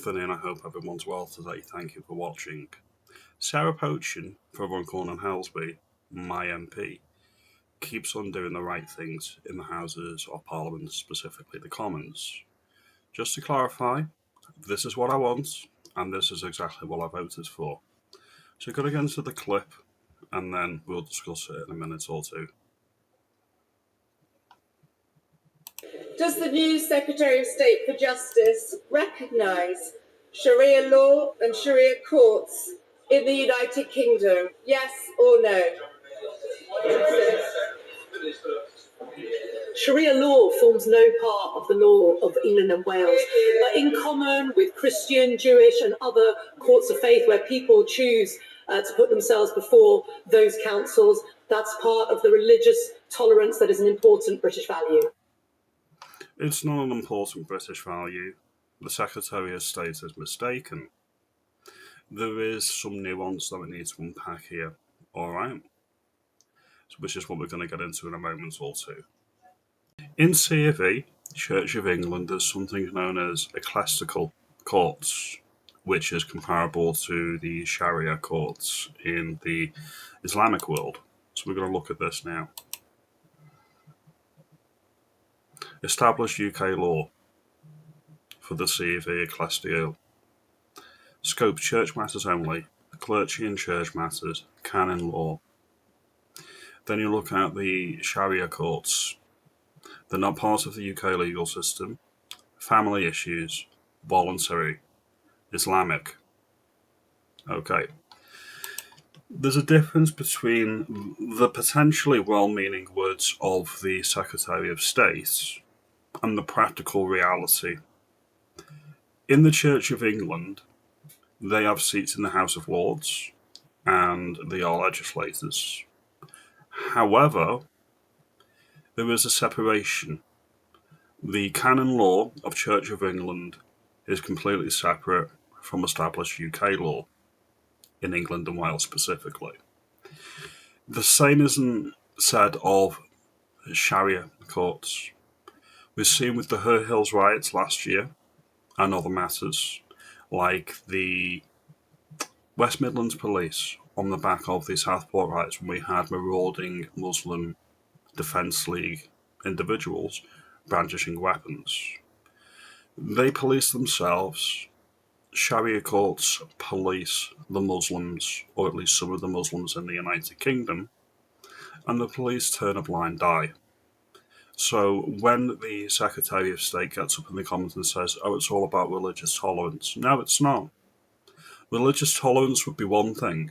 afternoon. I hope everyone's well today. Thank you for watching. Sarah Poachin for Runcorn and Helsby, my MP, keeps on doing the right things in the Houses of Parliament, specifically the Commons. Just to clarify, this is what I want, and this is exactly what I voted for. So we're going to get into the clip, and then we'll discuss it in a minute or two. Does the new Secretary of State for Justice recognise Sharia law and Sharia courts in the United Kingdom? Yes or no? Sharia law forms no part of the law of England and Wales, but in common with Christian, Jewish and other courts of faith where people choose to put themselves before those councils, that's part of the religious tolerance that is an important British value. It's not an important British value. The Secretary of State is mistaken. There is some nuance that we need to unpack here, alright? Which is what we're going to get into in a moment or two. In C of E, Church of England, there's something known as ecclesiastical courts, which is comparable to the Sharia courts in the Islamic world. So we're going to look at this now. Established UK law for the C of E ecclesiastical. Scope church matters only, clergy and church matters, canon law. Then you look at the Sharia courts. They're not part of the UK legal system. Family issues, voluntary, Islamic. Okay. There's a difference between the potentially well-meaning words of the Secretary of State and the practical reality. In the Church of England, they have seats in the House of Lords and they are legislators. However, there is a separation. The canon law of Church of England is completely separate from established UK law, in England and Wales specifically. The same isn't said of Sharia courts. We've seen with the Her Hills riots last year and other matters, like the West Midlands Police on the back of the Southport riots when we had marauding Muslim Defence League individuals brandishing weapons. They police themselves. Sharia courts police the Muslims, or at least some of the Muslims in the United Kingdom, and the police turn a blind eye. So when the Secretary of State gets up in the Commons and says, oh, it's all about religious tolerance, no, it's not. Religious tolerance would be one thing.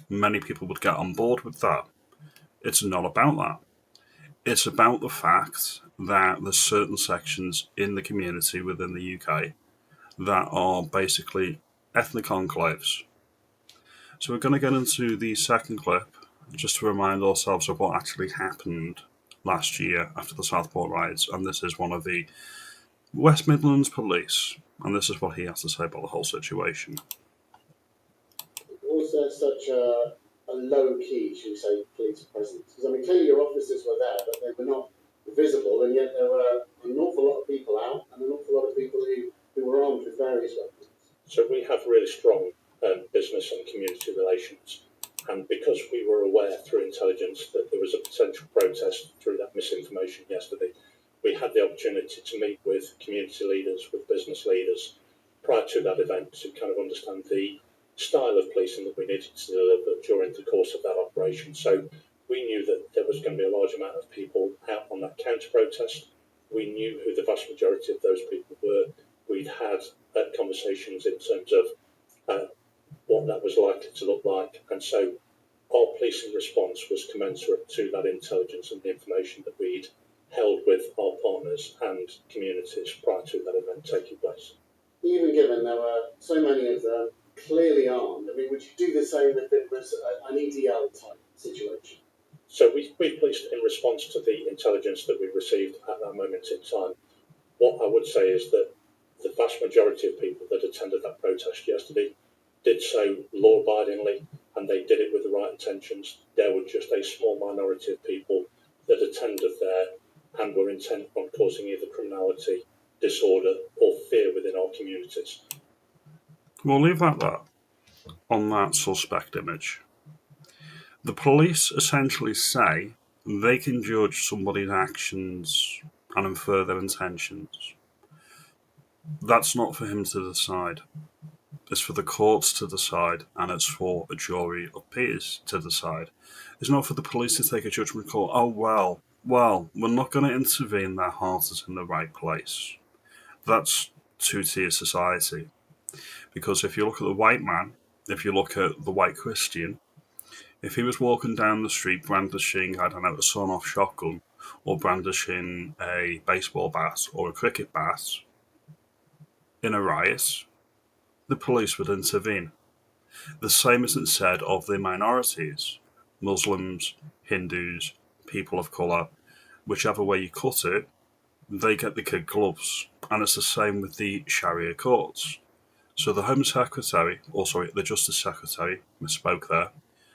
Many people would get on board with that. It's not about that. It's about the fact that there's certain sections in the community within the UK that are basically ethnic enclaves. So we're going to get into the second clip just to remind ourselves of what actually happened last year after the Southport riots, and this is one of the West Midlands Police, and this is what he has to say about the whole situation. Was there such a low-key, should we say, police presence? Because, I mean, clearly your officers were there, but they were not visible, and yet there were an awful lot of people out, and an awful lot of people who were armed with various weapons. So we have really strong business and community relations, and because we were aware through intelligence that there was a potential protest through that misinformation yesterday, we had the opportunity to meet with community leaders, with business leaders prior to that event to kind of understand the style of policing that we needed to deliver during the course of that operation. So we knew that there was going to be a large amount of people out on that counter-protest. We knew who the vast majority of those people were. We'd had conversations in terms of what that was likely to look like. And so our policing response was commensurate to that intelligence and the information that we'd held with our partners and communities prior to that event taking place. Even given there were so many of them clearly armed, I mean, would you do the same if it was an EDL type situation? So we policed in response to the intelligence that we received at that moment in time. What I would say is that the vast majority of people that attended that protest yesterday did so law-abidingly, and they did it with the right intentions. There were just a small minority of people that attended there and were intent on causing either criminality, disorder, or fear within our communities. We'll leave that on that suspect image. The police essentially say they can judge somebody's actions and infer their intentions. That's not for him to decide. It's for the courts to decide, and it's for a jury of peers to decide. It's not for the police to take a judgment call. Oh, well, we're not going to intervene. Their heart is in the right place. That's two-tier society. Because if you look at the white man, if you look at the white Christian, if he was walking down the street brandishing, I don't know, a sawn-off shotgun, or brandishing a baseball bat or a cricket bat in a riot, the police would intervene. The same isn't said of the minorities, Muslims, Hindus, people of colour. Whichever way you cut it, they get the kid gloves. And it's the same with the Sharia Courts. So the the Justice Secretary, misspoke there,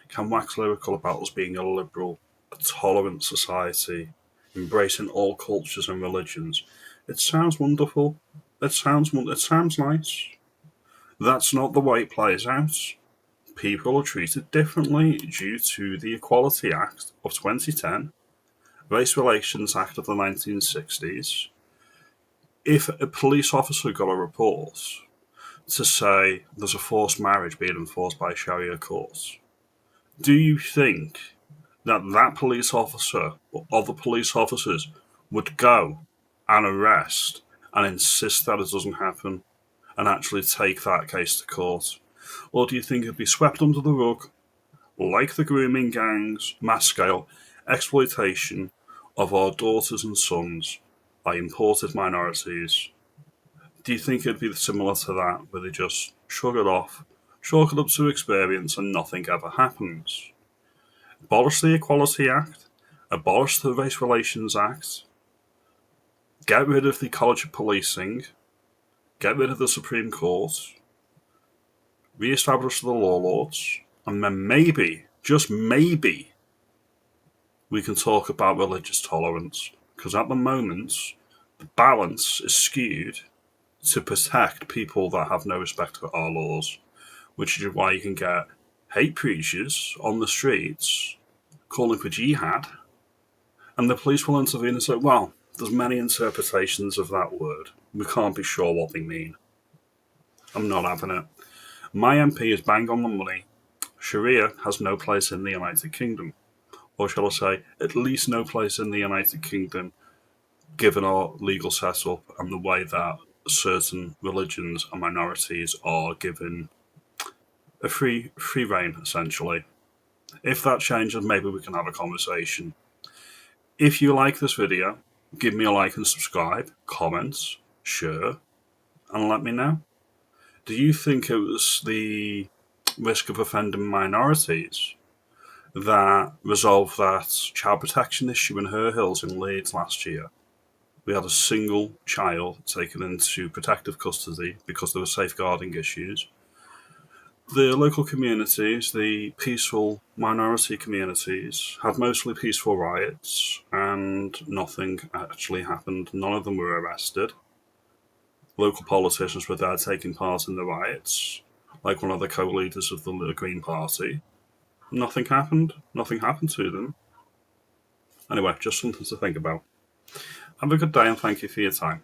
can wax lyrical about us being a liberal, a tolerant society, embracing all cultures and religions. It sounds wonderful. It sounds nice. That's not the way it plays out. People are treated differently due to the Equality Act of 2010, Race Relations Act of the 1960s. If a police officer got a report to say there's a forced marriage being enforced by Sharia Courts, do you think that police officer or other police officers would go and arrest and insist that it doesn't happen and actually take that case to court? Or do you think it'd be swept under the rug, like the grooming gangs, mass scale exploitation of our daughters and sons by imported minorities? Do you think it'd be similar to that, where they just shrug it off, chalk it up to experience, and nothing ever happens? Abolish the Equality Act, abolish the Race Relations Act, get rid of the College of Policing, get rid of the Supreme Court, re-establish the law lords, and then maybe, just maybe, we can talk about religious tolerance. Because at the moment, the balance is skewed to protect people that have no respect for our laws, which is why you can get hate preachers on the streets calling for jihad, and the police will intervene and say, well, there's many interpretations of that word. We can't be sure what they mean. I'm not having it. My MP is bang on the money. Sharia has no place in the United Kingdom. Or shall I say, at least no place in the United Kingdom, given our legal setup and the way that certain religions and minorities are given a free reign, essentially. If that changes, maybe we can have a conversation. If you like this video, give me a like and subscribe, comment, share, and let me know. Do you think it was the risk of offending minorities that resolved that child protection issue in Her Hills in Leeds last year? We had a single child taken into protective custody because there were safeguarding issues. The local communities, the peaceful minority communities, had mostly peaceful riots and nothing actually happened. None of them were arrested. Local politicians were there taking part in the riots, like one of the co-leaders of the Green Party. Nothing happened. Nothing happened to them. Anyway, just something to think about. Have a good day and thank you for your time.